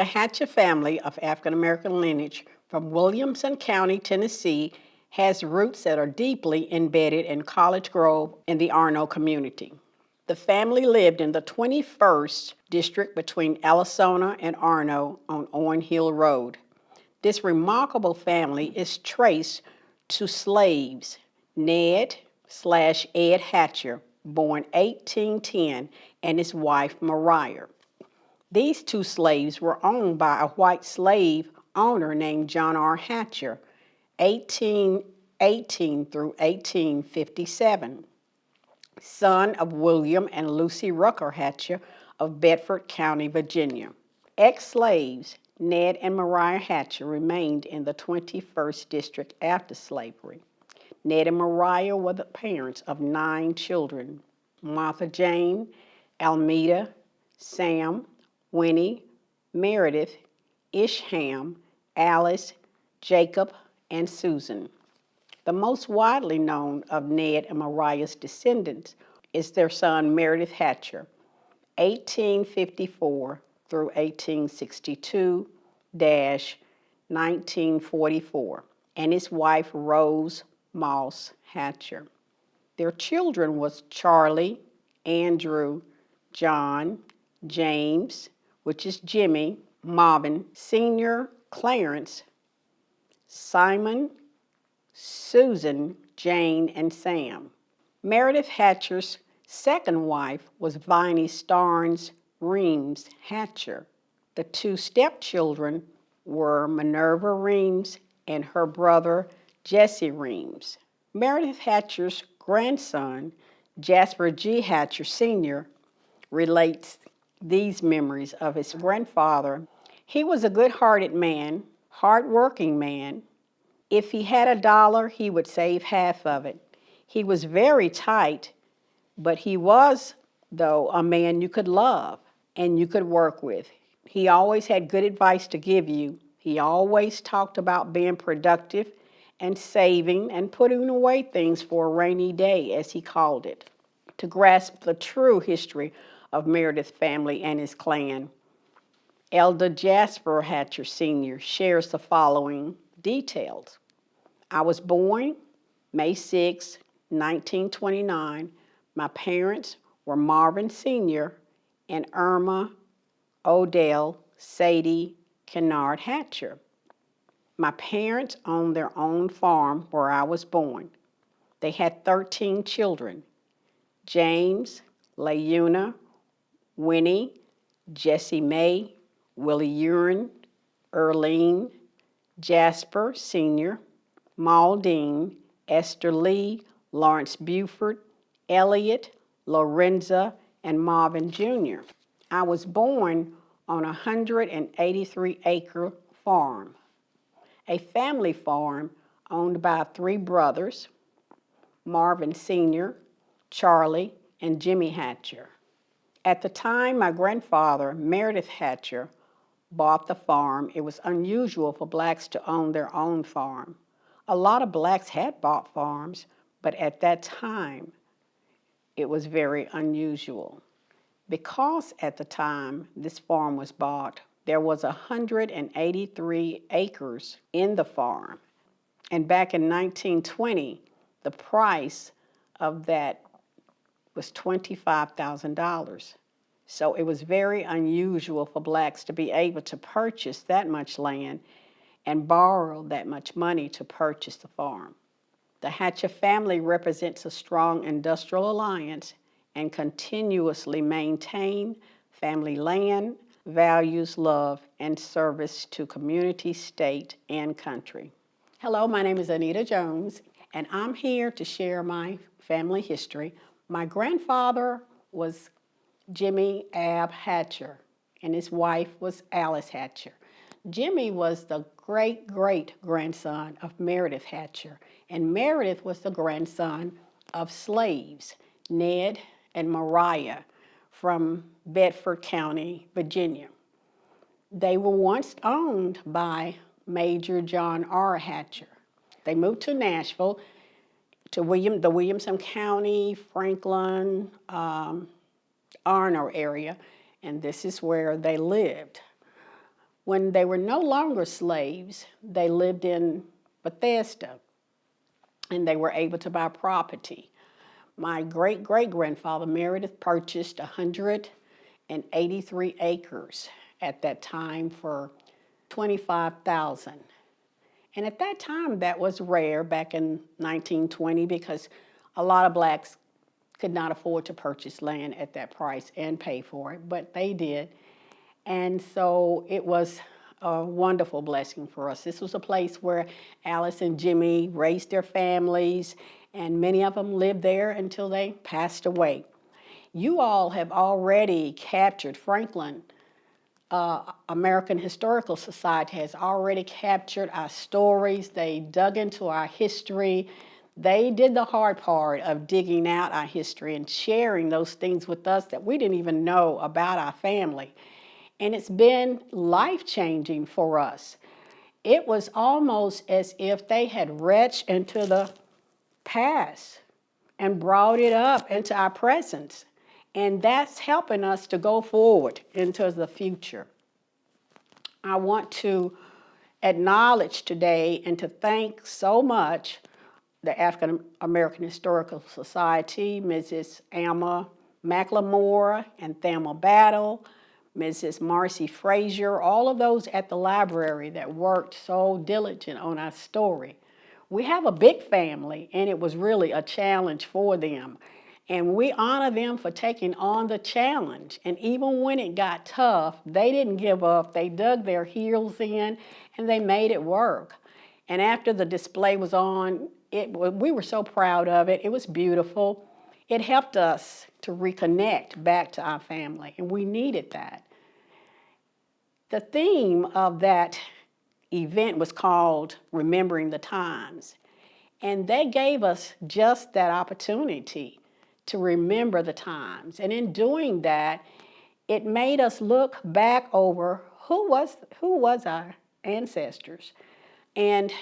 The Hatcher family of African-American lineage from Williamson County, Tennessee, has roots that are deeply embedded in College Grove in the Arno community. The family lived in the 21st district between Allisona and Arno on Owen Hill Road. This remarkable family is traced to slaves Ned/Ed Hatcher, born 1810, and his wife Mariah. These two slaves were owned by a white slave owner named John R. Hatcher, 1818 through 1857, son of William and Lucy Rucker Hatcher of Bedford County, Virginia. Ex-slaves Ned and Mariah Hatcher remained in the 21st District after slavery. Ned and Mariah were the parents of 9 children: Martha Jane, Almeda, Sam, Winnie, Meredith, Isham, Alice, Jacob, and Susan. The most widely known of Ned and Mariah's descendants is their son Meredith Hatcher, 1854 through 1862-1944, and his wife Rose Moss Hatcher. Their children was Charlie, Andrew, John, James, which is Jimmy, Marvin Sr., Clarence, Simon, Susan, Jane, and Sam. Meredith Hatcher's second wife was Viney Starnes Reams Hatcher. The 2 stepchildren were Minerva Reams and her brother Jesse Reams. Meredith Hatcher's grandson, Jasper G. Hatcher Sr., relates these memories of his grandfather. He was a good-hearted man, hard-working man. If he had $1, he would save half of it. He was very tight, but he was, though, a man you could love and you could work with. He always had good advice to give you. He always talked about being productive and saving and putting away things for a rainy day, as he called it. To grasp the true history of Meredith's family and his clan, Elder Jasper Hatcher Sr. shares the following details. I was born May 6, 1929. My parents were Marvin Sr. and Irma Odell Sadie Kennard Hatcher. My parents owned their own farm where I was born. They had 13 children: James, Layuna, Winnie, Jessie Mae, Willie Urine, Earlene, Jasper Sr., Maldine, Esther Lee, Lawrence Buford, Elliot, Lorenza, and Marvin Jr. I was born on a 183-acre farm, a family farm owned by 3 brothers, Marvin Sr., Charlie, and Jimmy Hatcher. At the time my grandfather, Meredith Hatcher, bought the farm, it was unusual for blacks to own their own farm. A lot of blacks had bought farms, but at that time, it was very unusual. Because at the time this farm was bought, there was 183 acres in the farm. And back in 1920, the price of that was $25,000. So it was very unusual for blacks to be able to purchase that much land and borrow that much money to purchase the farm. The Hatcher family represents a strong industrial alliance and continuously maintain family land, values, love, and service to community, state, and country. Hello, my name is Anita Jones, and I'm here to share my family history. My grandfather was Jimmy Ab Hatcher, and his wife was Alice Hatcher. Jimmy was the great-great-grandson of Meredith Hatcher, and Meredith was the grandson of slaves, Ned and Mariah, from Bedford County, Virginia. They were once owned by Major John R. Hatcher. They moved to Nashville, to the Williamson County, Franklin, Arno area, and this is where they lived. When they were no longer slaves, they lived in Bethesda, and they were able to buy property. My great-great-grandfather Meredith purchased 183 acres at that time for $25,000. And at that time, that was rare back in 1920 because a lot of blacks could not afford to purchase land at that price and pay for it, but they did. And so it was a wonderful blessing for us. This was a place where Alice and Jimmy raised their families, and many of them lived there until they passed away. You all have already captured Franklin. American Historical Society has already captured our stories. They dug into our history. They did the hard part of digging out our history and sharing those things with us that we didn't even know about our family. And it's been life-changing for us. It was almost as if they had reached into the past and brought it up into our present. And that's helping us to go forward into the future. I want to acknowledge today and to thank so much the African American Historical Society, Mrs. Alma McLemore and Thelma Battle, Mrs. Marcy Frazier, all of those at the library that worked so diligent on our story. We have a big family, and it was really a challenge for them. And we honor them for taking on the challenge. And even when it got tough, they didn't give up. They dug their heels in, and they made it work. And after the display was on, we were so proud of it. It was beautiful. It helped us to reconnect back to our family, and we needed that. The theme of that event was called Remembering the Times. And they gave us just that opportunity to remember the times. And in doing that, it made us look back over who was our ancestors, and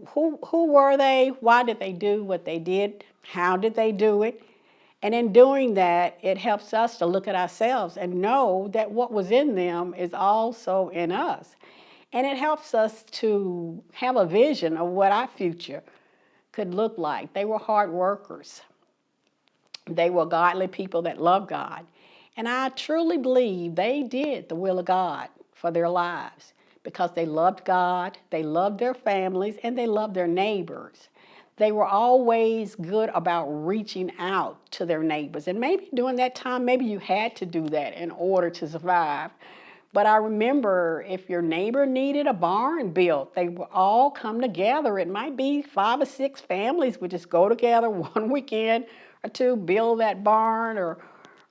who were they, why did they do what they did, how did they do it. And in doing that, it helps us to look at ourselves and know that what was in them is also in us. And it helps us to have a vision of what our future could look like. They were hard workers. They were godly people that loved God. And I truly believe they did the will of God for their lives because they loved God, they loved their families, and they loved their neighbors. They were always good about reaching out to their neighbors. And maybe during that time, maybe you had to do that in order to survive. But I remember if your neighbor needed a barn built, they would all come together. It might be 5 or 6 families would just go together one weekend or two, build that barn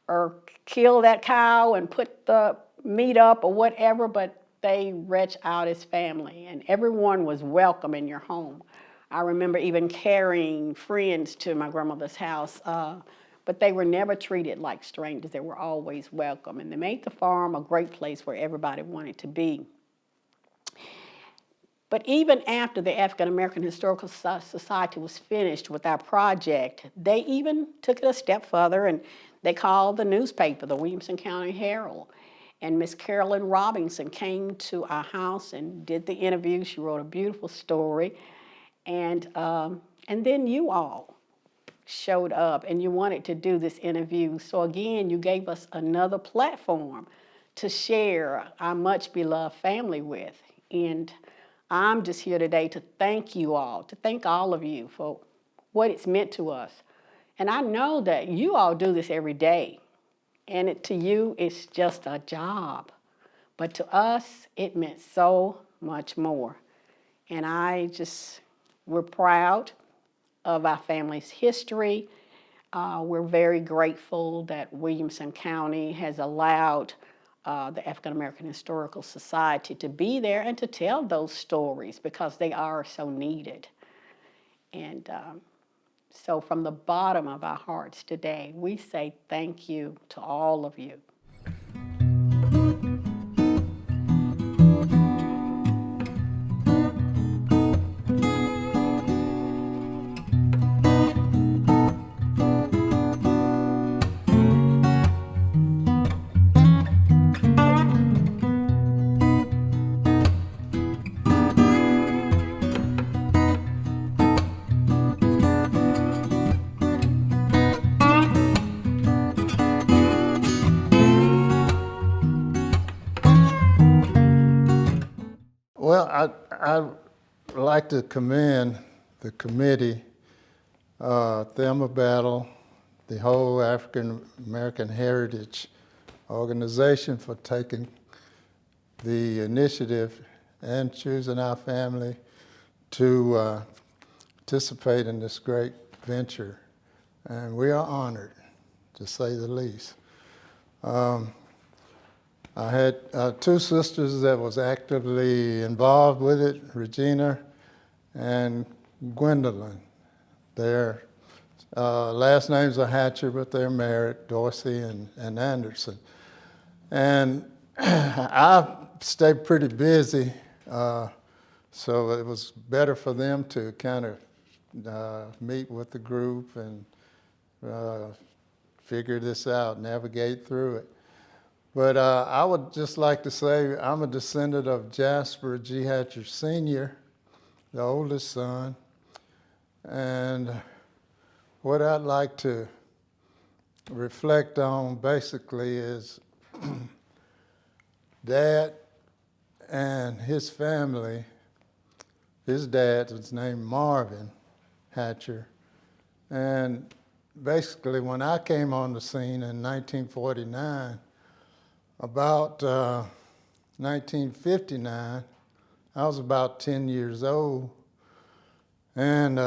or kill that cow and put the meat up or whatever, but they reached out as family, and everyone was welcome in your home. I remember even carrying friends to my grandmother's house, but they were never treated like strangers. They were always welcome, and they made the farm a great place where everybody wanted to be. But even after the African American Historical Society was finished with our project, they even took it a step further, and they called the newspaper, the Williamson County Herald. And Miss Carolyn Robinson came to our house and did the interview. She wrote a beautiful story. And then you all showed up and you wanted to do this interview. So again, you gave us another platform to share our much beloved family with. And I'm just here today to thank you all, to thank all of you for what it's meant to us. And I know that you all do this every day. And to you, it's just a job. But to us, it meant so much more. And we're proud of our family's history. We're very grateful that Williamson County has allowed the African American Historical Society to be there and to tell those stories because they are so needed. And so from the bottom of our hearts today, we say thank you to all of you. I'd like to commend the committee, Thelma Battle, the whole African American Heritage Organization for taking the initiative and choosing our family to participate in this great venture. And we are honored, to say the least. I had two sisters that was actively involved with it, Regina and Gwendolyn. Their last names are Hatcher, but they're married, Dorsey and Anderson. And I stayed pretty busy, so it was better for them to kind of meet with the group and figure this out, navigate through it. But I would just like to say I'm a descendant of Jasper G. Hatcher Sr., the oldest son. And what I'd like to reflect on basically is Dad and his family. His dad was named Marvin Hatcher. And basically when I came on the scene in 1949, about 1959, I was about 10 years old, and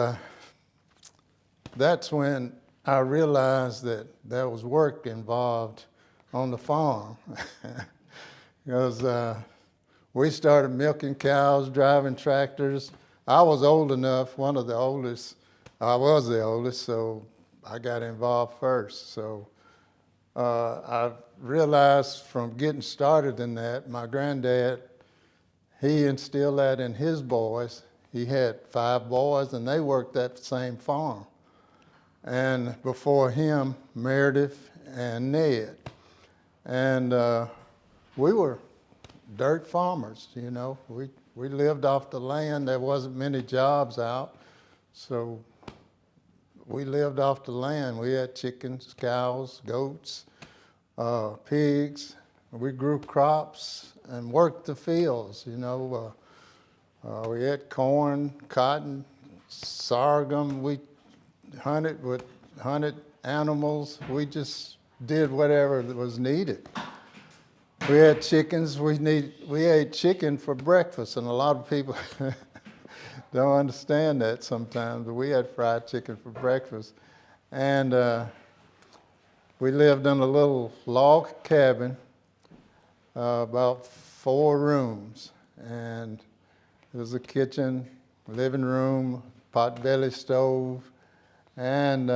that's when I realized that there was work involved on the farm, because we started milking cows, driving tractors. I was old enough, one of the oldest, I was the oldest, so I got involved first. So I realized from getting started in that, my granddad, he instilled that in his boys. He had 5 boys, and they worked at the same farm. And before him, Meredith and Ned. And we were dirt farmers, you know. We lived off the land. There wasn't many jobs out, so we lived off the land. We had chickens, cows, goats, pigs. We grew crops and worked the fields, you know. We had corn, cotton, sorghum. We hunted animals. We just did whatever was needed. We had chickens. We ate chicken for breakfast, and a lot of people don't understand that sometimes, but we had fried chicken for breakfast. And we lived in a little log cabin, about 4 rooms. And it was a kitchen, living room, potbelly stove, and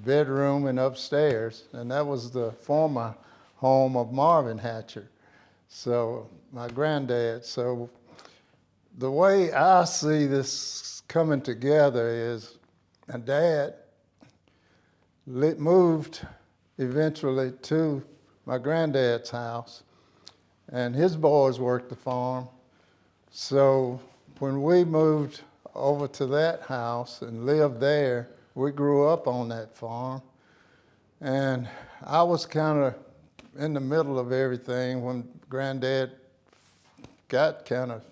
bedroom and upstairs. And that was the former home of Marvin Hatcher, so my granddad. So the way I see this coming together is my dad moved eventually to my granddad's house, and his boys worked the farm. So when we moved over to that house and lived there, we grew up on that farm. And I was kind of in the middle of everything when Granddad got kind of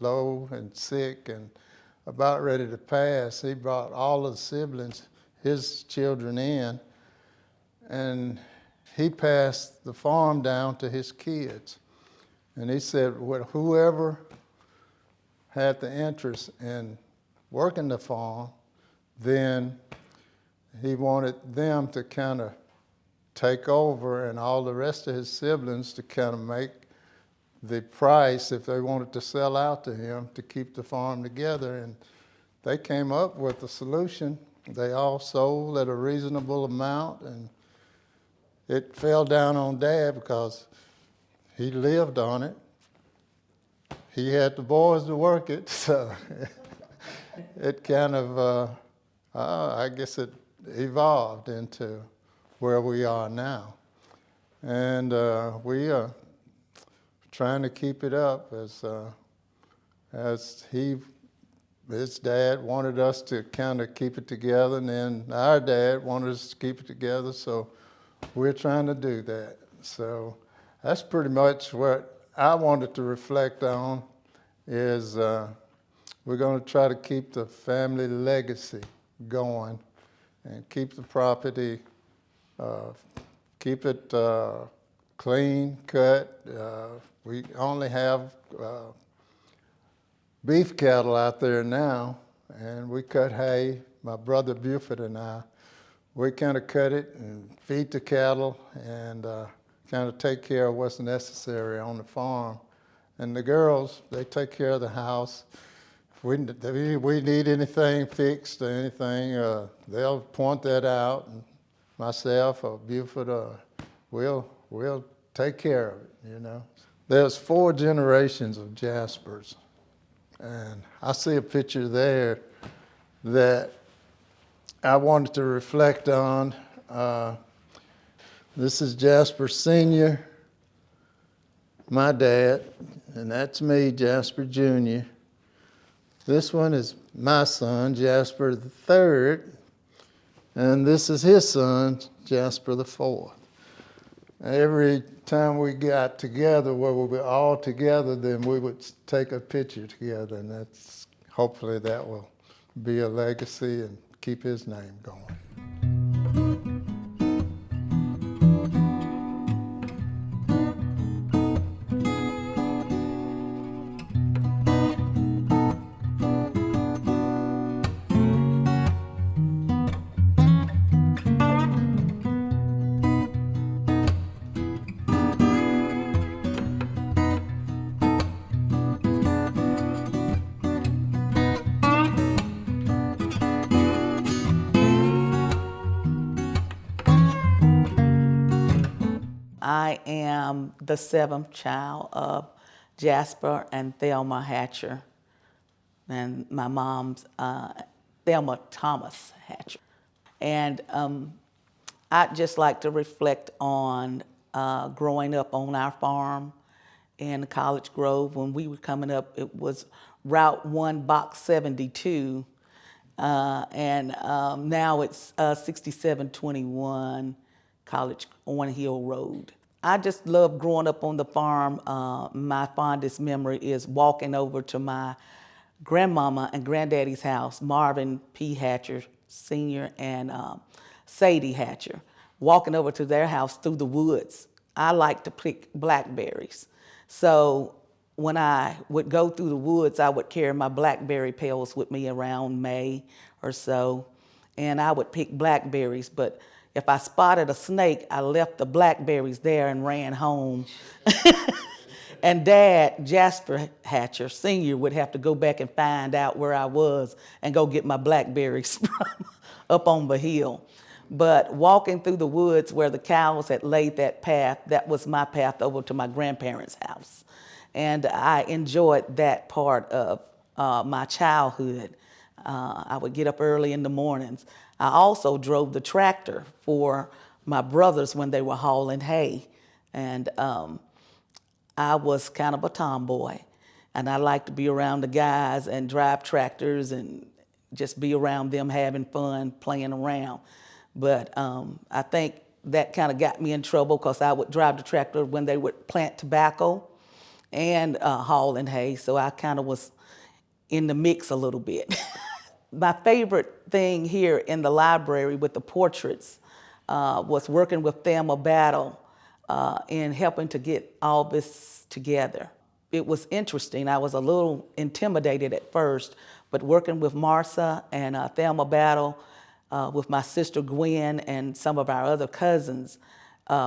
low and sick and about ready to pass. He brought all of the siblings, his children, in, and he passed the farm down to his kids. And he said, well, whoever had the interest in working the farm, then he wanted them to kind of take over, and all the rest of his siblings to kind of make the price if they wanted to sell out to him to keep the farm together. And they came up with a solution. They all sold at a reasonable amount, and it fell down on Dad because he lived on it. He had the boys to work it, so it kind of, I guess it evolved into where we are now. And we are trying to keep it up as his dad wanted us to kind of keep it together, and then our dad wanted us to keep it together, so we're trying to do that. So that's pretty much what I wanted to reflect on, is We're going to try to keep the family legacy going and keep the property, keep it clean cut. We only have beef cattle out there now, and we cut hay. My brother Buford and I, we kind of cut it and feed the cattle and kind of take care of what's necessary on the farm. And the girls, they take care of the house. If we need anything fixed or anything, they'll point that out. And myself or Buford, we'll take care of it, you know. There's 4 generations of Jaspers. And I see a picture there that I wanted to reflect on. This is Jasper Sr., my dad, and that's me, Jasper Jr. This one is my son, Jasper III, and this is his son, Jasper IV. Every time we got together, where we were all together, then we would take a picture together, and hopefully that will be a legacy and keep his name going. I am the 7th child of Jasper and Thelma Hatcher, and my mom's Thelma Thomas Hatcher. And I'd just like to reflect on growing up on our farm in College Grove. When we were coming up, it was Route 1, Box 72, and now it's 6721 College on Hill Road. I just love growing up on the farm. My fondest memory is walking over to my grandmama and granddaddy's house, Marvin P. Hatcher Sr. and Sadie Hatcher, walking over to their house through the woods. I like to pick blackberries. So when I would go through the woods, I would carry my blackberry pails with me around May or so, and I would pick blackberries. But if I spotted a snake, I left the blackberries there and ran home. And Dad, Jasper Hatcher Sr., would have to go back and find out where I was and go get my blackberries from up on the hill. But walking through the woods where the cows had laid that path, that was my path over to my grandparents' house. And I enjoyed that part of my childhood. I would get up early in the mornings. I also drove the tractor for my brothers when they were hauling hay. And I was kind of a tomboy. And I liked to be around the guys and drive tractors and just be around them having fun, playing around. But I think that kind of got me in trouble because I would drive the tractor when they would plant tobacco and hauling hay. So I kind of was in the mix a little bit. My favorite thing here in the library with the portraits was working with Thelma Battle in helping to get all this together. It was interesting. I was a little intimidated at first, but working with Marcia and Thelma Battle, with my sister Gwen and some of our other cousins,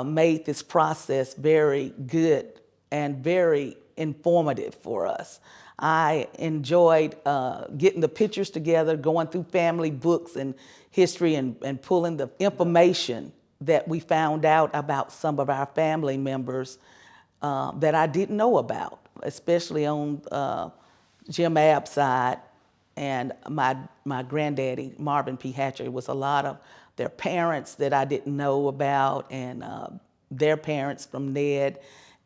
made this process very good and very informative for us. I enjoyed getting the pictures together, going through family books and history and pulling the information that we found out about some of our family members that I didn't know about, especially on Jim Abb's side and my granddaddy, Marvin P. Hatcher. It was a lot of their parents that I didn't know about and their parents from Ned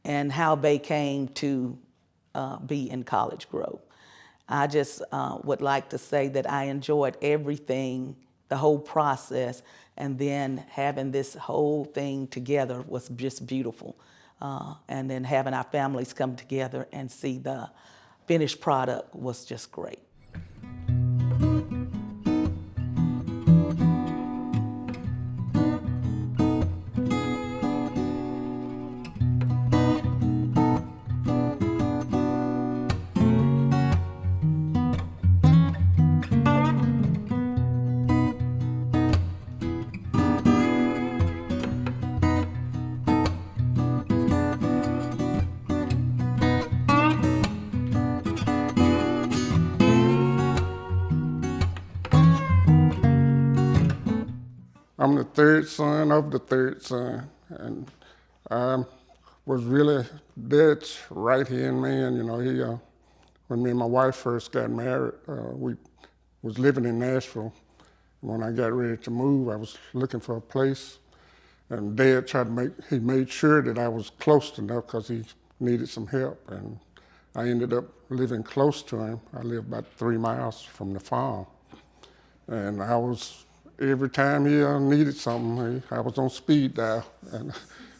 and how they came to be in College Grove. I just would like to say that I enjoyed everything, the whole process, and then having this whole thing together was just beautiful. And then having our families come together and see the finished product was just great. I'm the third son of the third son, and I was really Dad's right-hand man. You know, when me and my wife first got married, we was living in Nashville. When I got ready to move, I was looking for a place, and Dad he made sure that I was close enough because he needed some help, and I ended up living close to him. I lived about 3 miles from the farm, and every time he needed something, I was on speed dial, and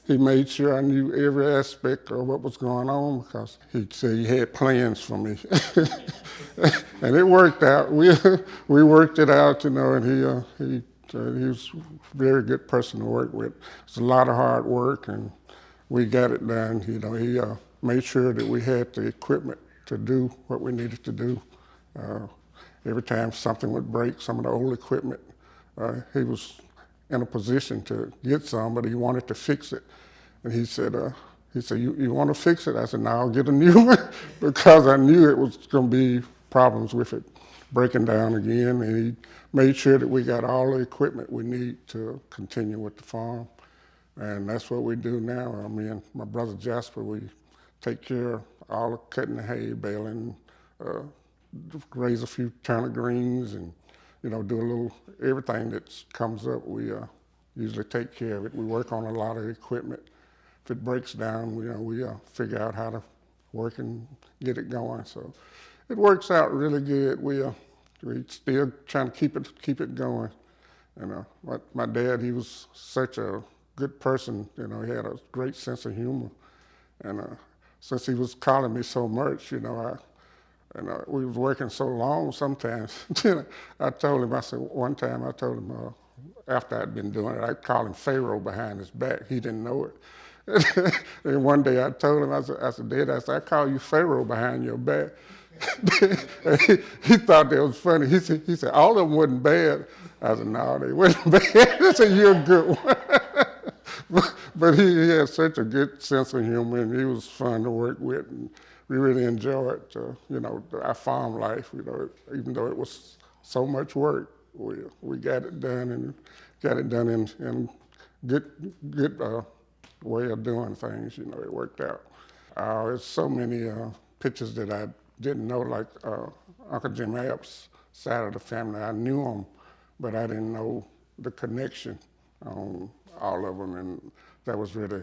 he made sure I knew every aspect of what was going on because he said he had plans for me. And it worked out. We worked it out, you know, and he was a very good person to work with. It's a lot of hard work, and we got it done. You know, he made sure that we had the equipment to do what we needed to do. Every time something would break, some of the old equipment, he was in a position to get some, but he wanted to fix it. And he said, you want to fix it? I said, no, I'll get a new one because I knew it was going to be problems with it breaking down again. And he made sure that we got all the equipment we need to continue with the farm. And that's what we do now. Me and my brother Jasper, we take care of all the cutting the hay, baling, raise a few turnip greens, and do a little everything that comes up. We usually take care of it. We work on a lot of equipment. If it breaks down, we figure out how to work and get it going. So it works out really good. We still trying to keep it going. And my dad, he was such a good person. He had a great sense of humor. And since he was calling me so much, we was working so long sometimes. One time I told him, after I'd been doing it, I'd call him Pharaoh behind his back. He didn't know it. And one day I told him, I said, Dad, I call you Pharaoh behind your back. He thought that was funny. He said, all of them wasn't bad. I said, no, they wasn't bad. He said, you're a good one. But he had such a good sense of humor, and he was fun to work with. And we really enjoyed, our farm life. Even though it was so much work, we got it done, and got it done in good way of doing things. It worked out. There's so many pictures that I didn't know, like Uncle Jim App's side of the family. I knew him, but I didn't know the connection on all of them, and that was really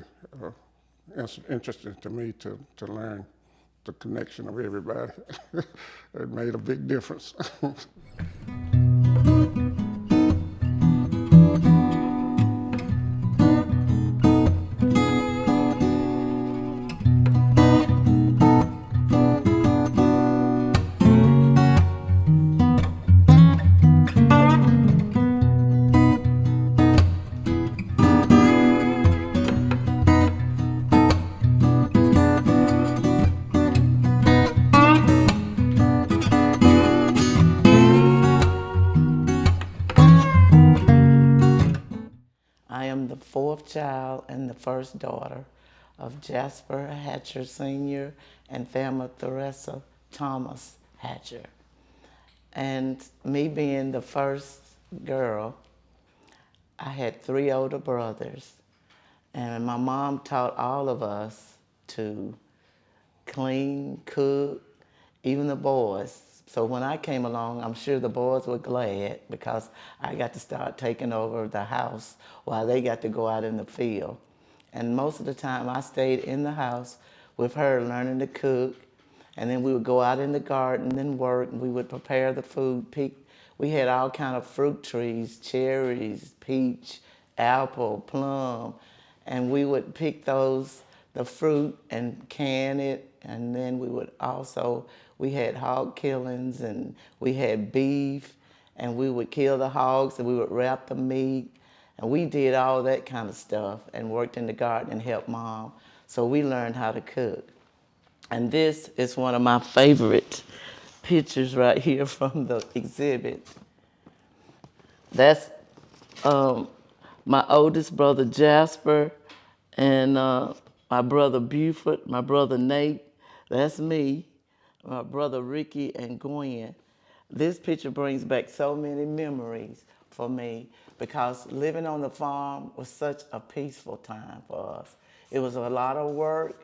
interesting to me to learn the connection of everybody. It made a big difference. I am the fourth child and the first daughter of Jasper Hatcher Sr. and Thelma Theresa Thomas Hatcher. And me being the first girl, I had 3 older brothers. And my mom taught all of us to clean, cook, even the boys. So when I came along, I'm sure the boys were glad because I got to start taking over the house while they got to go out in the field. And most of the time I stayed in the house with her learning to cook. And then we would go out in the garden and work, and we would prepare the food, we had all kind of fruit trees, cherries, peach, apple, plum, and we would pick the fruit and can it, and then we had hog killings, and we had beef, and we would kill the hogs, and we would wrap the meat, and we did all that kind of stuff and worked in the garden and helped Mom. So we learned how to cook. And this is one of my favorite pictures right here from the exhibit. That's my oldest brother Jasper, and my brother Buford, my brother Nate. That's me, my brother Ricky and Gwen. This picture brings back so many memories for me because living on the farm was such a peaceful time for us. It was a lot of work,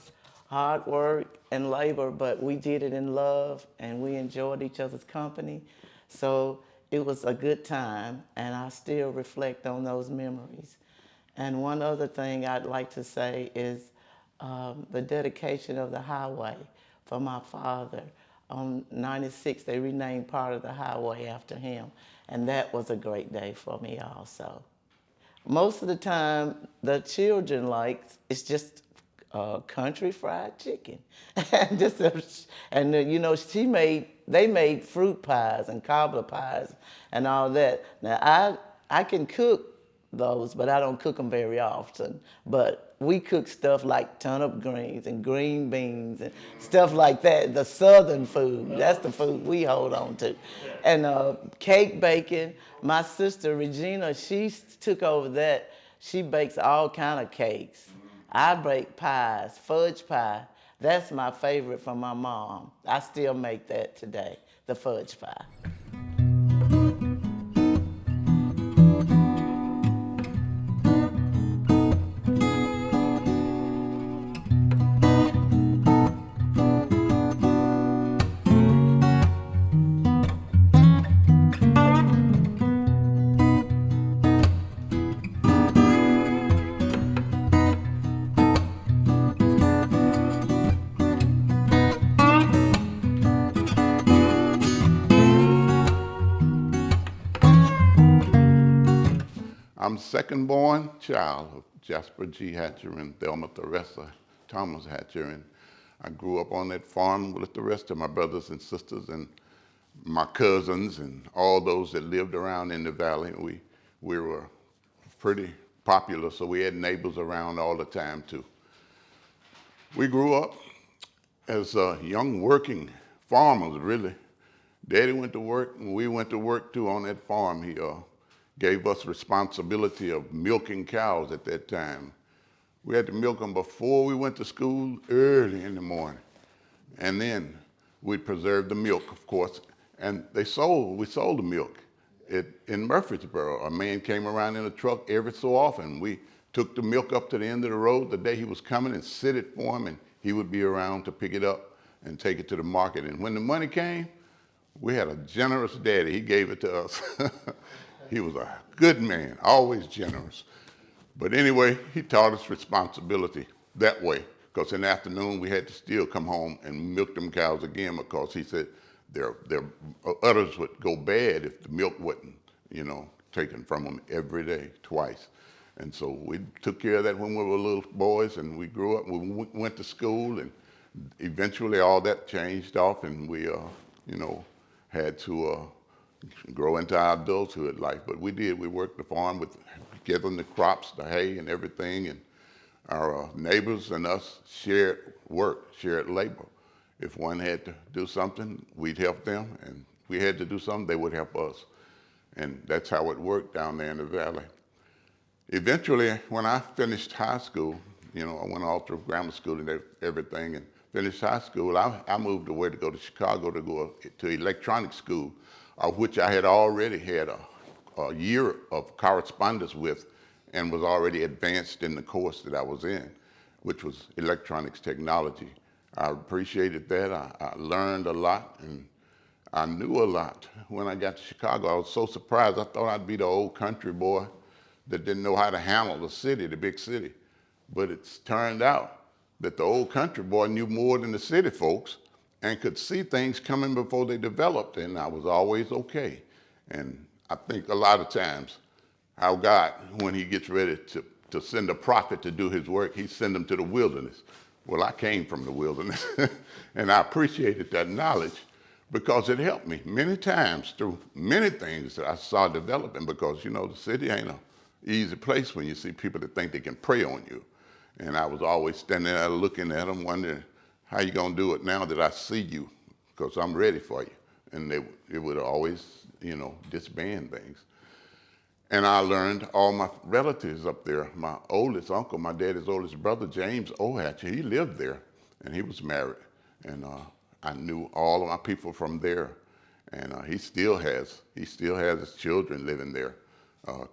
hard work and labor, but we did it in love and we enjoyed each other's company. So it was a good time, and I still reflect on those memories. And one other thing I'd like to say is the dedication of the highway for my father. On 96, they renamed part of the highway after him, and that was a great day for me also. Most of the time, the children like it's just country fried chicken, and you know they made fruit pies and cobbler pies and all that. Now I can cook those, but I don't cook them very often. But we cook stuff like turnip greens and green beans and stuff like that. The southern food, that's the food we hold on to. And cake baking, my sister Regina, she took over that. She bakes all kind of cakes. I bake pies, fudge pie. That's my favorite from my mom. I still make that today, the fudge pie. I'm second born child of Jasper G. Hatcher and Thelma Thomas Hatcher, and I grew up on that farm with the rest of my brothers and sisters and my cousins and all those that lived around in the valley. We were pretty popular, so we had neighbors around all the time too. We grew up as young working farmers, really. Daddy went to work and we went to work too on that farm. He gave us responsibility of milking cows at that time. We had to milk them before we went to school early in the morning. And then we'd preserve the milk, of course. And we sold the milk in Murfreesboro. A man came around in a truck every so often. We took the milk up to the end of the road the day he was coming and sit it for him, and he would be around to pick it up and take it to the market. And when the money came, we had a generous daddy. He gave it to us. He was a good man, always generous. But anyway, he taught us responsibility that way, because in the afternoon we had to still come home and milk them cows again, because he said their udders would go bad if the milk wasn't, taken from them every day, twice. And so we took care of that when we were little boys, and we grew up, we went to school, and eventually all that changed off, and we, had to grow into our adulthood life. But we did. We worked the farm with gathering the crops, the hay and everything, and our neighbors and us shared work, shared labor. If one had to do something, we'd help them, and if we had to do something, they would help us. And that's how it worked down there in the valley. Eventually, when I finished high school, I went all through grammar school and everything, and finished high school, I moved away to go to Chicago to go to electronics school, of which I had already had a year of correspondence with and was already advanced in the course that I was in, which was electronics technology. I appreciated that. I learned a lot, and I knew a lot. When I got to Chicago, I was so surprised. I thought I'd be the old country boy that didn't know how to handle the city, the big city. But it's turned out that the old country boy knew more than the city folks and could see things coming before they developed, and I was always okay. And I think a lot of times how God, when he gets ready to send a prophet to do his work, he sends them to the wilderness. Well, I came from the wilderness, and I appreciated that knowledge because it helped me many times through many things that I saw developing, because, the city ain't an easy place when you see people that think they can prey on you. And I was always standing there looking at them, wondering, how you gonna do it now that I see you? Because I'm ready for you. And it would always, disband things. And I learned all my relatives up there. My oldest uncle, my daddy's oldest brother, James O. Hatcher, he lived there, and he was married. And I knew all of my people from there. and he still has his children living there.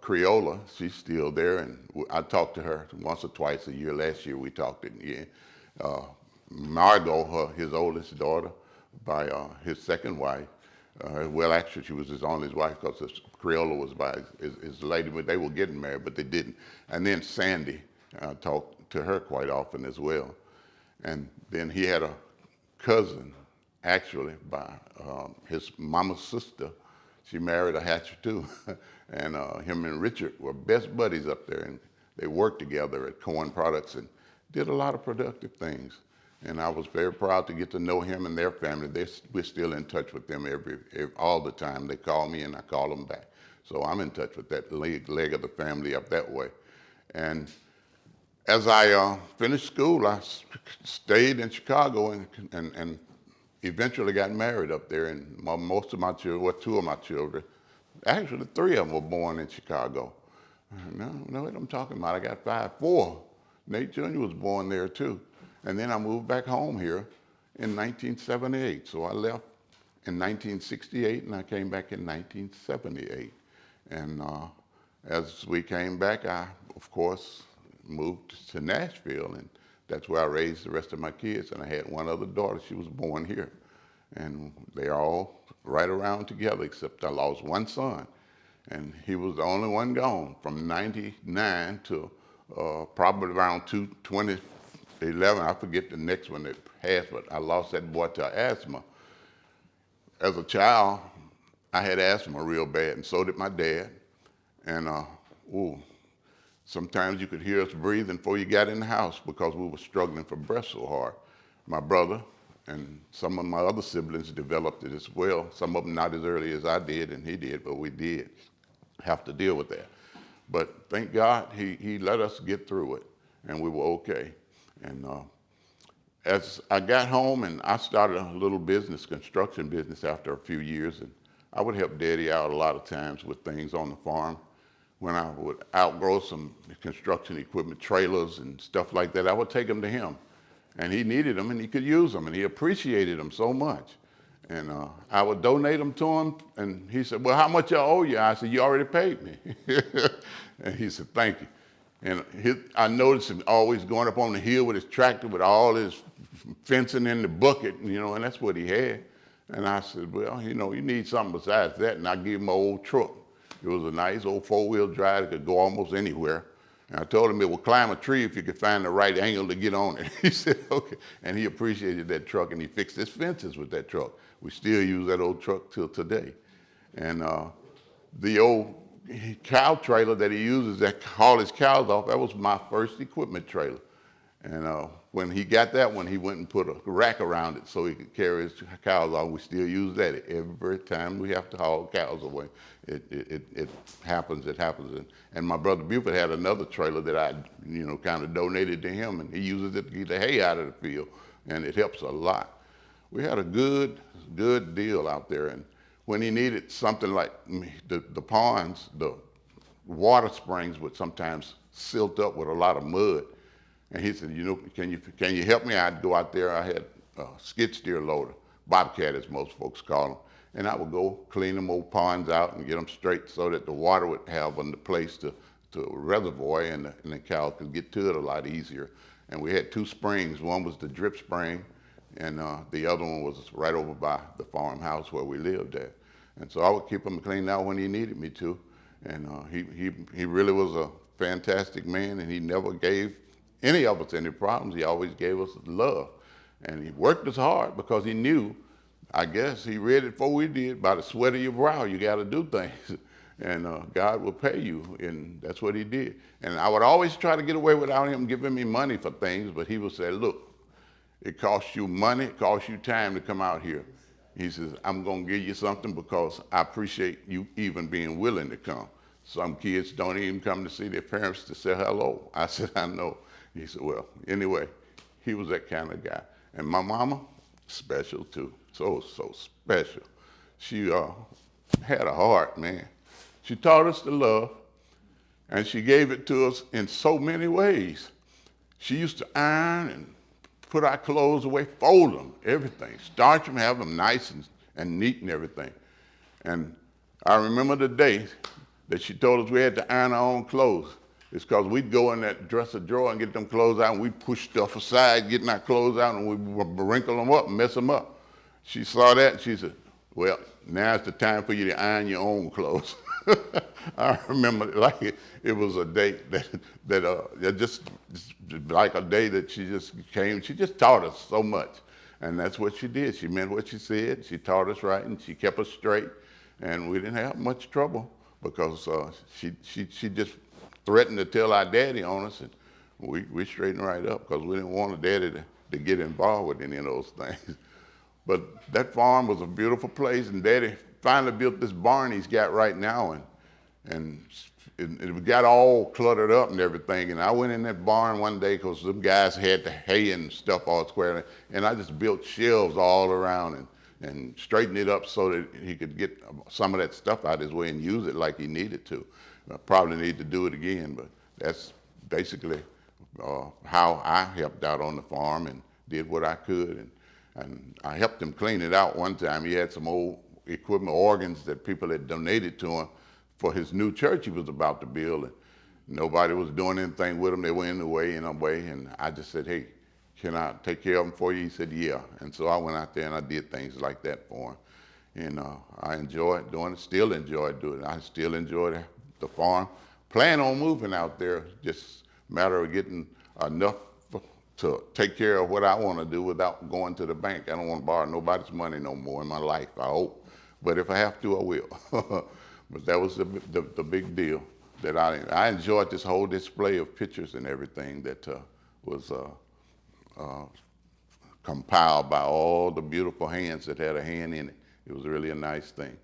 Creola, she's still there, and I talk to her once or twice a year. Last year we talked again. Margot, his oldest daughter, by his second wife. Well, actually, she was his only wife because Creola was by his lady, but they were getting married, but they didn't. And then Sandy, I talked to her quite often as well. And then he had a cousin, actually, by his mama's sister. She married a Hatcher too. And him and Richard were best buddies up there, and they worked together at Corn Products and did a lot of productive things. And I was very proud to get to know him and their family. We're still in touch with them all the time. They call me and I call them back. So I'm in touch with that leg of the family up that way. And as I finished school, I stayed in Chicago and eventually got married up there. And most of my children, well, two of my children, actually three of them were born in Chicago. No, what I'm talking about, I got five, four. Nate Jr. was born there too. And then I moved back home here in 1978. So I left in 1968 and I came back in 1978. And as we came back, I, of course, moved to Nashville, and that's where I raised the rest of my kids. And I had one other daughter, she was born here. And they're all right around together, except I lost one son. And he was the only one gone from 99 to probably around 2011. I forget the next one that passed, but I lost that boy to asthma. As a child, I had asthma real bad, and so did my dad. And sometimes you could hear us breathing before you got in the house because we were struggling for breath so hard. My brother and some of my other siblings developed it as well. Some of them not as early as I did and he did, but we did have to deal with that. But thank God he let us get through it, and we were okay. And as I got home, and I started a little business, construction business, after a few years, and I would help Daddy out a lot of times with things on the farm. When I would outgrow some construction equipment, trailers and stuff like that, I would take them to him. And he needed them, and he could use them, and he appreciated them so much. And I would donate them to him, and he said, well, how much I owe you? I said, you already paid me. And he said, thank you. And I noticed him always going up on the hill with his tractor with all his fencing in the bucket, and that's what he had. And I said, well, you need something besides that. And I gave him an old truck. It was a nice old four-wheel drive that could go almost anywhere. And I told him it would climb a tree if you could find the right angle to get on it. He said, okay. And he appreciated that truck, and he fixed his fences with that truck. We still use that old truck till today. And the old cow trailer that he uses that haul his cows off, that was my first equipment trailer. And when he got that one, he went and put a rack around it so he could carry his cows off. We still use that every time we have to haul cows away. It happens. And my brother Buford had another trailer that I, kind of donated to him, and he uses it to get the hay out of the field, and it helps a lot. We had a good deal out there, and when he needed something like the ponds, the water springs would sometimes silt up with a lot of mud. And he said, can you help me? I'd go out there. I had a skid steer loader, bobcat as most folks call them. And I would go clean them old ponds out and get them straight so that the water would have a place to a reservoir, and the cow could get to it a lot easier. And we had two springs. One was the drip spring, and the other one was right over by the farmhouse where we lived at. And so I would keep him cleaned out when he needed me to. And he really was a fantastic man, and he never gave any of us any problems. He always gave us love. And he worked us hard because he knew, I guess he read it before we did, by the sweat of your brow, you got to do things. And God will pay you, and that's what he did. And I would always try to get away without him giving me money for things, but he would say, look, it costs you money, it costs you time to come out here. He says, I'm going to give you something because I appreciate you even being willing to come. Some kids don't even come to see their parents to say hello. I said, I know. He said, well, anyway, he was that kind of guy. And my mama, special too, so special. She had a heart, man. She taught us to love, and she gave it to us in so many ways. She used to iron and put our clothes away, fold them, everything, starch them, have them nice and neat and everything. And I remember the day that she told us we had to iron our own clothes. It's because we'd go in that dresser drawer and get them clothes out, and we'd push stuff aside, getting our clothes out, and we'd wrinkle them up and mess them up. She saw that, and she said, well, now's the time for you to iron your own clothes. I remember like it was a day that just like a day that she just came, she just taught us so much. And that's what she did. She meant what she said. She taught us right, and she kept us straight. And we didn't have much trouble because she just threatened to tell our daddy on us, and we straightened right up because we didn't want a daddy to get involved with any of those things. But that farm was a beautiful place, and Daddy finally built this barn he's got right now, and it got all cluttered up and everything. And I went in that barn one day because some guys had the hay and stuff all square, and I just built shelves all around and straightened it up so that he could get some of that stuff out of his way and use it like he needed to. I probably need to do it again, but that's basically how I helped out on the farm and did what I could. And I helped him clean it out one time. He had some old equipment, organs that people had donated to him for his new church he was about to build. And nobody was doing anything with them. They were in the way, and I just said, hey, can I take care of them for you? He said, yeah. And so I went out there and I did things like that for him. And I enjoyed doing it, still enjoy doing it. I still enjoy the farm. Plan on moving out there, just a matter of getting enough to take care of what I want to do without going to the bank. I don't want to borrow nobody's money no more in my life, I hope. But if I have to, I will. But that was the big deal. That I enjoyed this whole display of pictures and everything that was compiled by all the beautiful hands that had a hand in it. It was really a nice thing.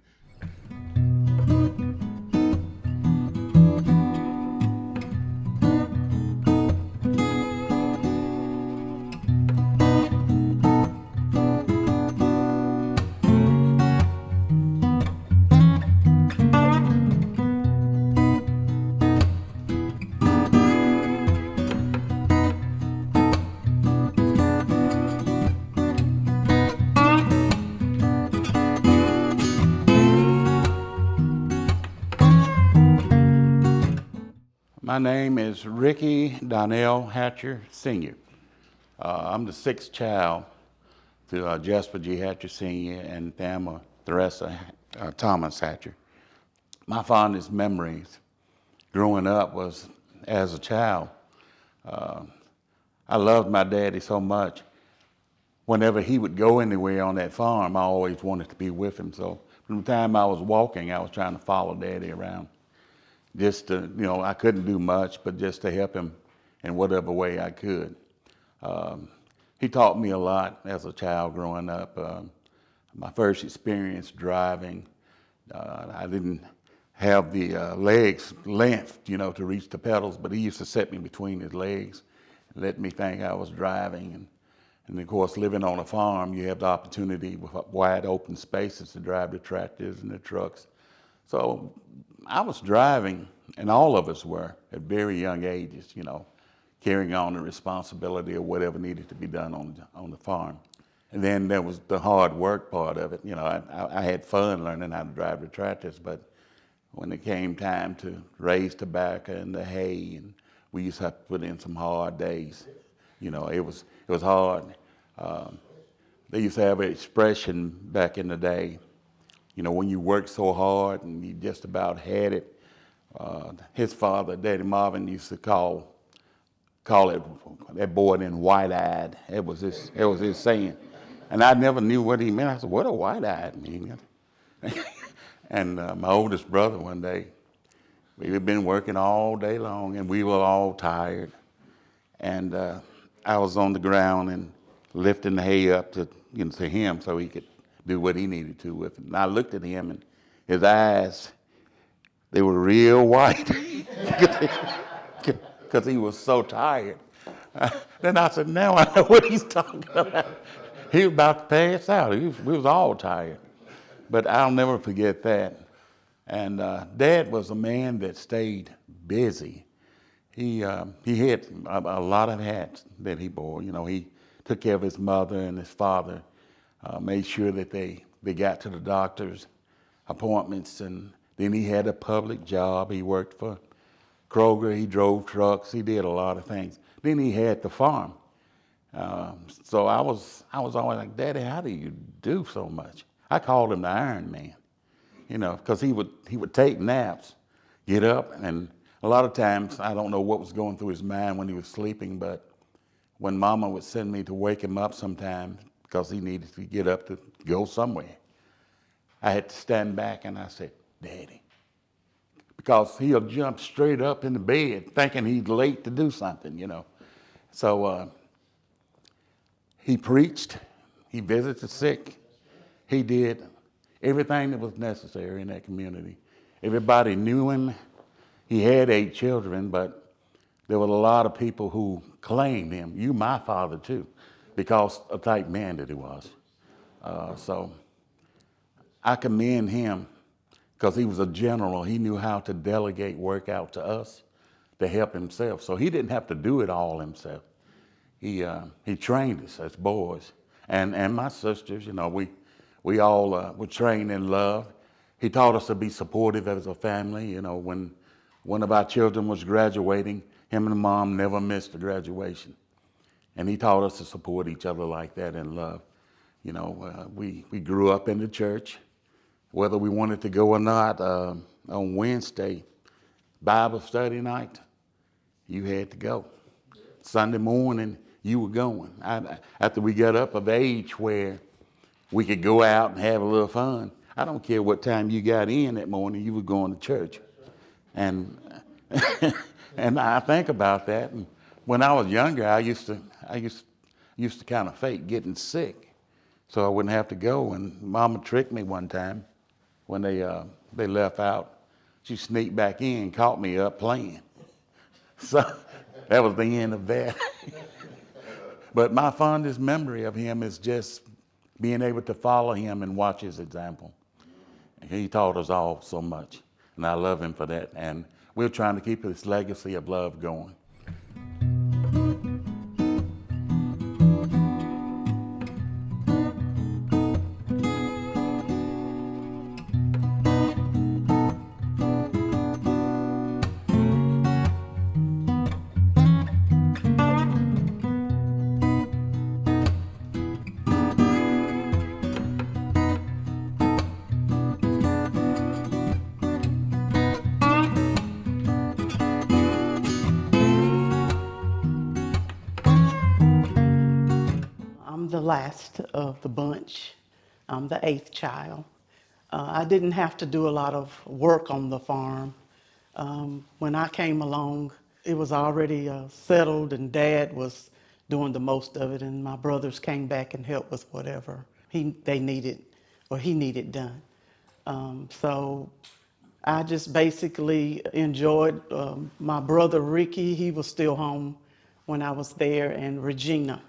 My name is Ricky Donnell Hatcher, Sr. I'm the sixth child to Jasper G. Hatcher, Sr. and Thelma Theresa Thomas Hatcher. My fondest memories growing up was as a child. I loved my daddy so much. Whenever he would go anywhere on that farm, I always wanted to be with him. So from the time I was walking, I was trying to follow Daddy around. Just to, I couldn't do much, but just to help him in whatever way I could. He taught me a lot as a child growing up. My first experience driving, I didn't have the legs length, to reach the pedals, but he used to set me between his legs and let me think I was driving. And of course, living on a farm, you have the opportunity with wide open spaces to drive the tractors and the trucks. So I was driving, and all of us were, at very young ages, carrying on the responsibility of whatever needed to be done on the farm. And then there was the hard work part of it. I had fun learning how to drive the tractors, but when it came time to raise tobacco and the hay, and we used to have to put in some hard days. It was hard. They used to have an expression back in the day, when you work so hard and you just about had it. His father, Daddy Marvin, used to call it that boy then white-eyed. It was his saying, and I never knew what he meant. I said, "What a white-eyed mean?" And my oldest brother one day, we had been working all day long, and we were all tired. And I was on the ground and lifting the hay up to him so he could do what he needed to with it. And I looked at him, and his eyes, they were real white because he was so tired. Then I said, now I know what he's talking about. He was about to pass out. We was all tired. But I'll never forget that. And Dad was a man that stayed busy. He had a lot of hats that he bore. He took care of his mother and his father, made sure that they got to the doctors. appointments, and then he had a public job. He worked for Kroger, he drove trucks, he did a lot of things. Then he had the farm. So I was always like, Daddy, how do you do so much? I called him the Iron Man, you know, because he would take naps, get up, and a lot of times I don't know what was going through his mind when he was sleeping, but when Mama would send me to wake him up sometimes because he needed to get up to go somewhere, I had to stand back and I said, Daddy, because he'll jump straight up in the bed thinking he's late to do something, you know. So he preached, he visited the sick, he did everything that was necessary in that community. Everybody knew him. He had 8 children, but there were a lot of people who claimed him. You, my father, too, because of the type man that he was. So I commend him because he was a general. He knew how to delegate work out to us to help himself. So he didn't have to do it all himself. He trained us as boys, and my sisters. You know, we all were trained in love. He taught us to be supportive as a family. You know, when one of our children was graduating, him and Mom never missed a graduation, and he taught us to support each other like that in love. You know, we grew up in the church, whether we wanted to go or not. On Wednesday, Bible study night, you had to go. Sunday morning, you were going. After we got up of age where we could go out and have a little fun, I don't care what time you got in that morning, you were going to church. And and I think about that. And when I was younger, I used to kind of fake getting sick so I wouldn't have to go. And Mama tricked me one time when they left out. She sneaked back in, caught me up playing. So that was the end of that. But my fondest memory of him is just being able to follow him and watch his example. He taught us all so much, and I love him for that. And we're trying to keep this legacy of love going. I'm the last of the bunch. I'm the 8th child. I didn't have to do a lot of work on the farm. When I came along, it was already settled, and Dad was doing the most of it, and my brothers came back and helped with whatever they needed or he needed done. So I just basically enjoyed my brother Ricky. He was still home when I was there, and Regina.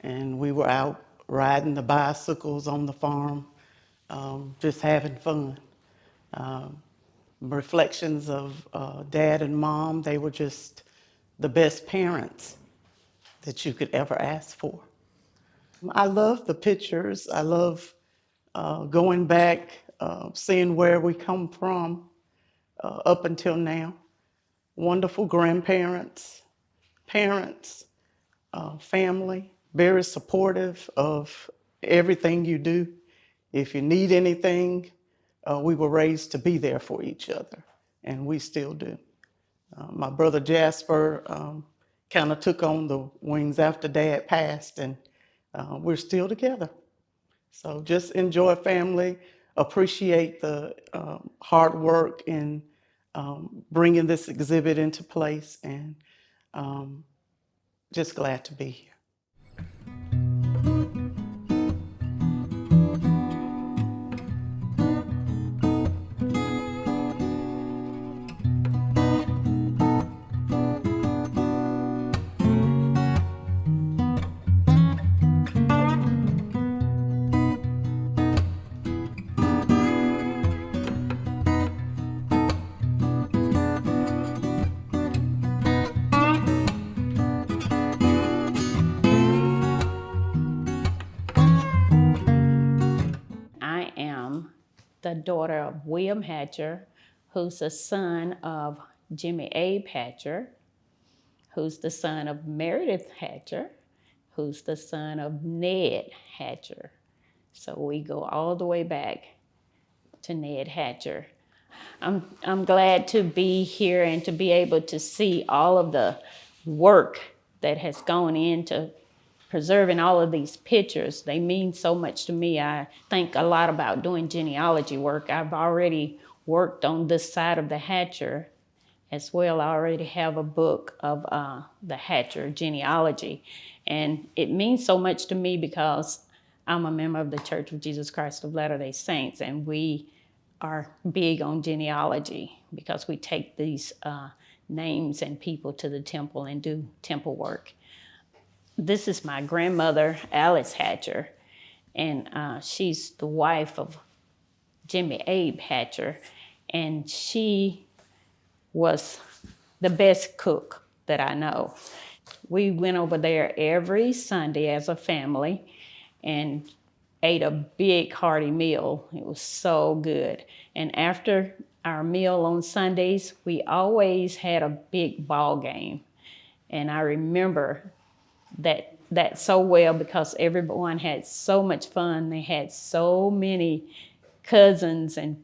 And we were out riding the bicycles on the farm, just having fun. Reflections of Dad and Mom, they were just the best parents that you could ever ask for. I love the pictures. I love going back, seeing where we come from up until now. Wonderful grandparents, parents, family, very supportive of everything you do. If you need anything, we were raised to be there for each other, and we still do. My brother Jasper kind of took on the wings after Dad passed, and we're still together. So just enjoy family, appreciate the hard work in bringing this exhibit into place, and just glad to be here. the daughter of William Hatcher, who's the son of Jimmy Abe Hatcher, who's the son of Meredith Hatcher, who's the son of Ned Hatcher. So we go all the way back to Ned Hatcher. I'm glad to be here and to be able to see all of the work that has gone into preserving all of these pictures. They mean so much to me. I think a lot about doing genealogy work. I've already worked on this side of the Hatcher as well. I already have a book of the Hatcher genealogy. And it means so much to me because I'm a member of the Church of Jesus Christ of Latter-day Saints, and we are big on genealogy because we take these names and people to the temple and do temple work. This is my grandmother, Alice Hatcher, and she's the wife of Jimmy Abe Hatcher, and she was the best cook that I know. We went over there every Sunday as a family and ate a big hearty meal. It was so good. And after our meal on Sundays, we always had a big ball game. And I remember that so well because everyone had so much fun. They had so many cousins and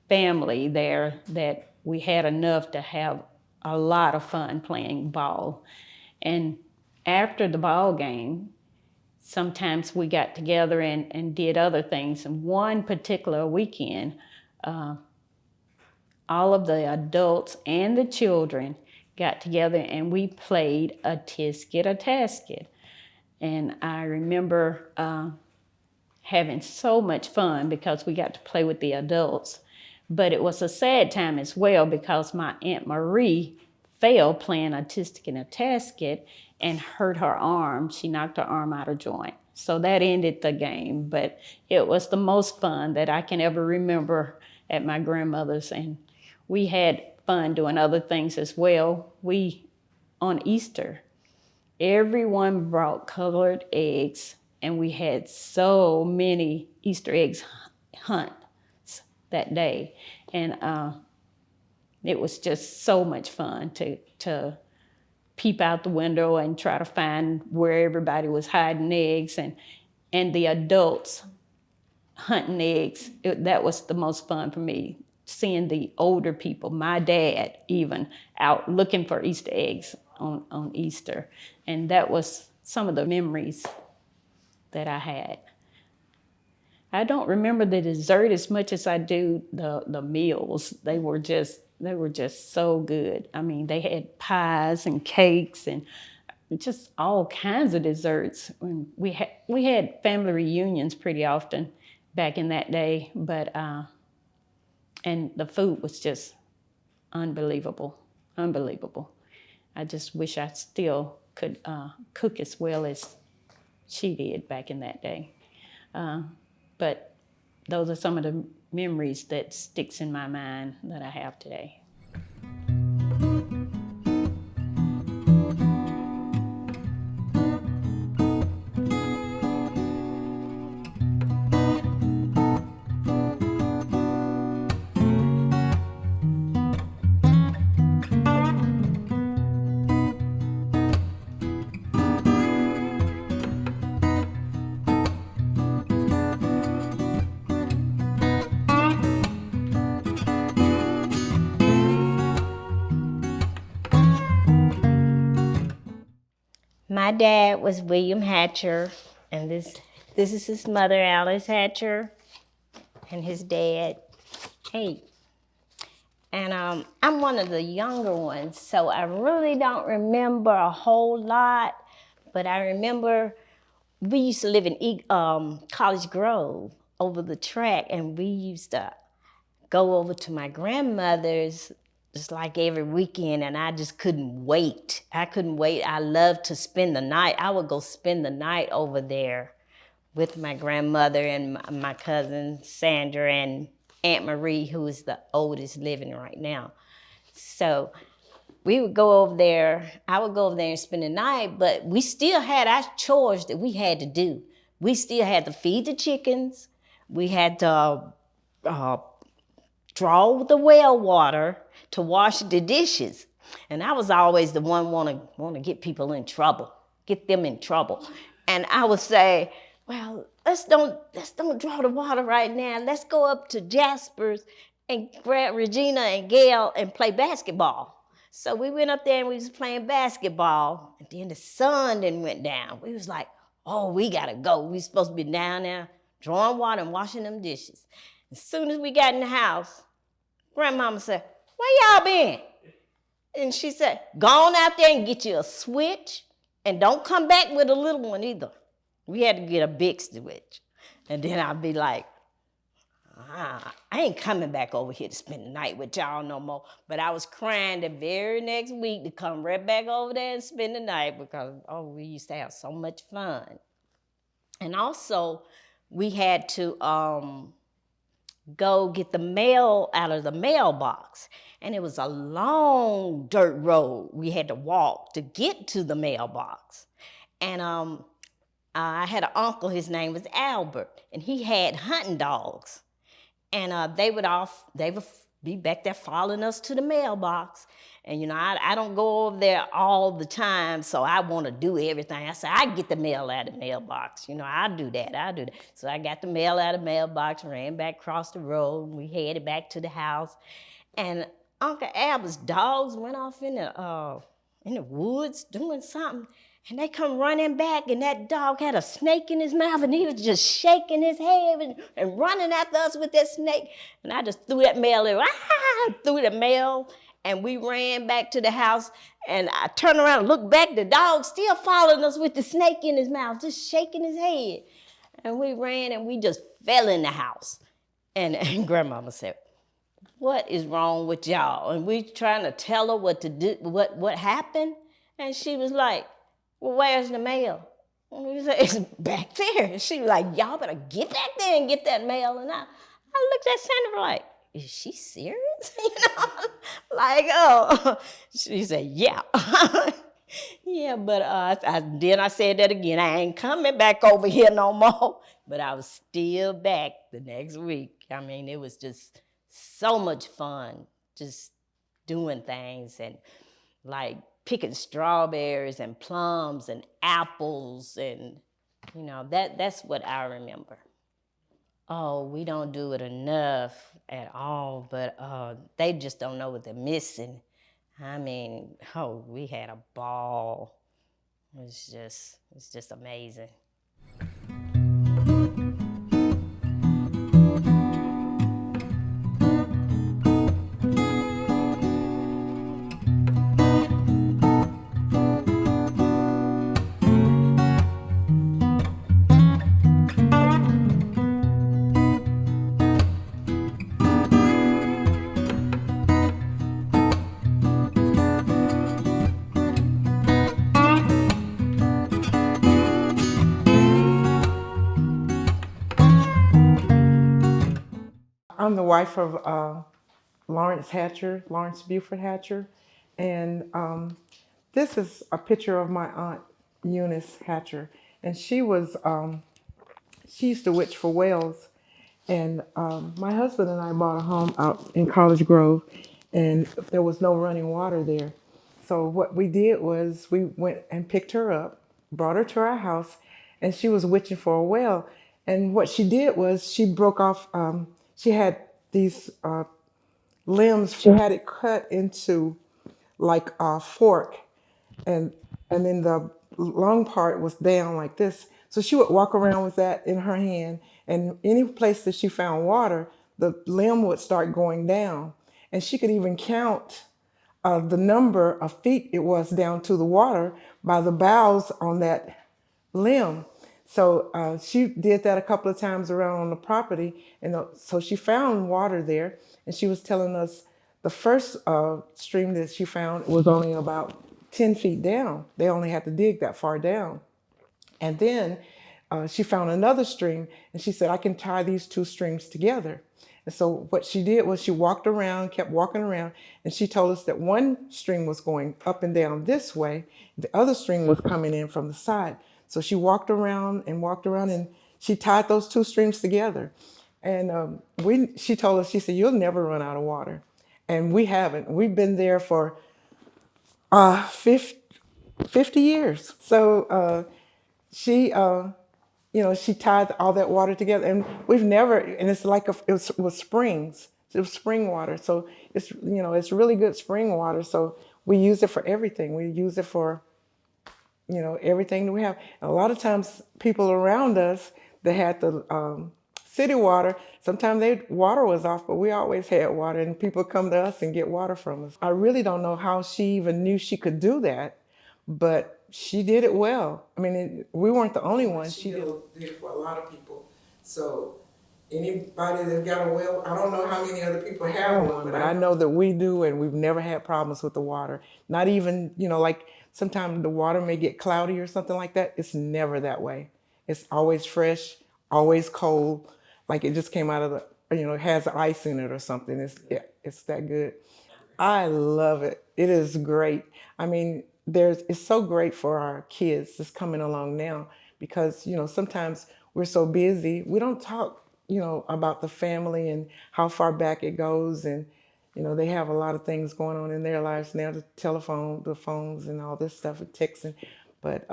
family there that we had enough to have a lot of fun playing ball. And after the ball game, sometimes we got together and did other things. And one particular weekend, all of the adults and the children got together and we played a tisket-a-tasket. And I remember having so much fun because we got to play with the adults. But it was a sad time as well because my Aunt Marie fell playing a tisket-a-tasket and hurt her arm. She knocked her arm out of joint. So that ended the game. But it was the most fun that I can ever remember at my grandmother's. And we had fun doing other things as well. On Easter, everyone brought colored eggs, and we had so many Easter eggs hunts that day. And it was just so much fun to peep out the window and try to find where everybody was hiding eggs, and the adults hunting eggs. That was the most fun for me, seeing the older people, my dad even, out looking for Easter eggs on Easter. And that was some of the memories that I had. I don't remember the dessert as much as I do the meals. They were just so good. I mean, they had pies and cakes and just all kinds of desserts. We had family reunions pretty often back in that day, but and the food was just unbelievable. I just wish I still could cook as well as she did back in that day. But those are some of the memories that sticks in my mind that I have today. My dad was William Hatcher, and this is his mother, Alice Hatcher, and his dad, Kate. And I'm one of the younger ones, so I really don't remember a whole lot, but I remember we used to live in College Grove over the track, and we used to go over to my grandmother's just like every weekend, and I just couldn't wait. I loved to spend the night. I would go spend the night over there with my grandmother and my cousin Sandra and Aunt Marie, who is the oldest living right now. So we would go over there. I would go over there and spend the night, but we still had our chores that we had to do. We still had to feed the chickens. We had to draw the well water to wash the dishes. And I was always the one want to get people in trouble, get them in trouble. And I would say, well, let's don't draw the water right now. Let's go up to Jasper's and grab Regina and Gail and play basketball. So we went up there and we was playing basketball. And then the sun then went down. We was like, oh, we gotta go. We supposed to be down there drawing water and washing them dishes. As soon as we got in the house, Grandmama said, where y'all been? And she said, go on out there and get you a switch and don't come back with a little one either. We had to get a big switch. And then I'd be like, I ain't coming back over here to spend the night with y'all no more. But I was crying the very next week to come right back over there and spend the night because, oh, we used to have so much fun. And also, we had to go get the mail out of the mailbox. And it was a long dirt road we had to walk to get to the mailbox. And I had an uncle, his name was Albert, and he had hunting dogs. And they would be back there following us to the mailbox. And, you know, I don't go over there all the time, so I want to do everything. I said, I get the mail out of the mailbox. You know, I do that. So I got the mail out of the mailbox, ran back across the road, and we headed back to the house. And Uncle Albert's dogs went off in the woods doing something. And they come running back, and that dog had a snake in his mouth, and he was just shaking his head and running after us with that snake. And I just threw that mail in, threw the mail, and we ran back to the house. And I turned around and looked back, the dog still following us with the snake in his mouth, just shaking his head. And we ran, and we just fell in the house. And Grandmama said, what is wrong with y'all? And we trying to tell her what to do, what happened. And she was like, well, where's the mail? And we said, it's back there. And she was like, y'all better get back there and get that mail. And I looked at Sandra like, is she serious? You know, like, oh. She said, yeah. Yeah, but then I said that again. I ain't coming back over here no more. But I was still back the next week. I mean, it was just so much fun just doing things and like picking strawberries and plums and apples, and you know, that's what I remember. Oh, we don't do it enough at all, but they just don't know what they're missing. I mean, oh, we had a ball. It's just amazing. I'm the wife of Lawrence Buford Hatcher, and this is a picture of my aunt Eunice Hatcher, and she used to witch for whales, and my husband and I bought a home out in College Grove, and there was no running water there, so what we did was we went and picked her up, brought her to our house, and she was witching for a whale, and what she did was she broke off. She had these limbs. She had it cut into like a fork, and then the long part was down like this. So she would walk around with that in her hand, and any place that she found water, the limb would start going down, and she could even count the number of feet it was down to the water by the boughs on that limb. So she did that a couple of times around on the property, and so she found water there, and she was telling us the first stream that she found was only about 10 feet down. They only had to dig that far down. And then she found another stream, and she said, I can tie these two streams together. And so what she did was she walked around, kept walking around, and she told us that one stream was going up and down this way, the other stream was coming in from the side. So she walked around, and she tied those two streams together. And she told us, she said, you'll never run out of water. And we haven't. We've been there for 50 years. So she, she tied all that water together, and we've never, and it's like it was springs. It was spring water. So it's really good spring water. So we use it for everything. We use it for everything that we have. And a lot of times people around us that had the city water, sometimes their water was off, but we always had water, and people come to us and get water from us. I really don't know how she even knew she could do that, but she did it well. I mean, we weren't the only ones. She did it for a lot of people. So anybody that got a well, I don't know how many other people have one, but I know that we do, and we've never had problems with the water. Not even, like sometimes the water may get cloudy or something like that. It's never that way. It's always fresh, always cold, like it just came out of it has ice in it or something. It's that good. I love it. It is great. I mean, it's so great for our kids that's coming along now because, sometimes we're so busy. We don't talk, about the family and how far back it goes. And, they have a lot of things going on in their lives now, the phones and all this stuff and texting. But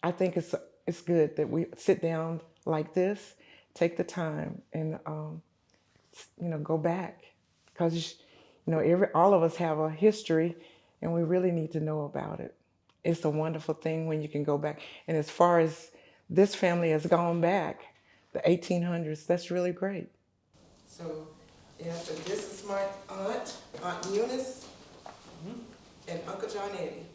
I think it's good that we sit down like this, take the time and, go back because all of us have a history, and we really need to know about it. It's a wonderful thing when you can go back. And as far as this family has gone back, the 1800s, that's really great. So, so this is my Aunt Eunice, and Uncle John Eddie.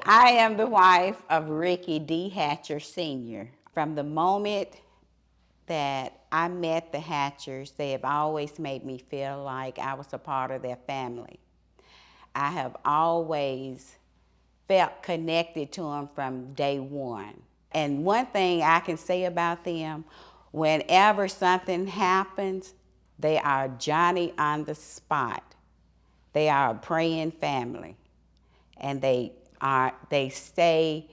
I am the wife of Ricky D. Hatcher Sr. From the moment that I met the Hatchers, they have always made me feel like I was a part of their family. I have always felt connected to them from day one. And one thing I can say about them, whenever something happens, they are Johnny on the spot. They are a praying family, and they stay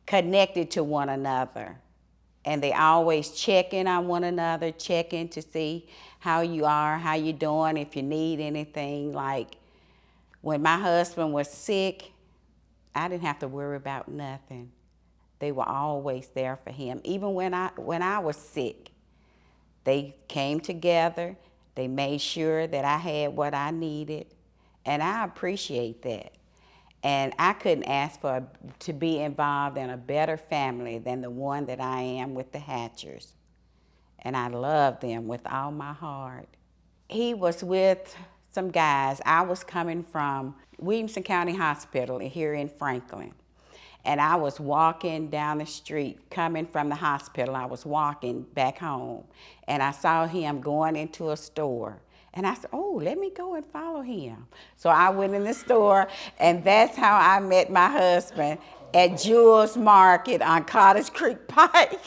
connected to one another, and they always check in on one another, check in to see how you are, how you doing, if you need anything. Like when my husband was sick, I didn't have to worry about nothing. They were always there for him. Even when I was sick, they came together, they made sure that I had what I needed, and I appreciate that. And I couldn't ask to be involved in a better family than the one that I am with the Hatchers. And I love them with all my heart. He was with some guys. I was coming from Williamson County Hospital here in Franklin. And I was walking down the street, coming from the hospital. I was walking back home. And I saw him going into a store. And I said, oh, let me go and follow him. So I went in the store, and that's how I met my husband at Jewel's Market on Cottage Creek Pike.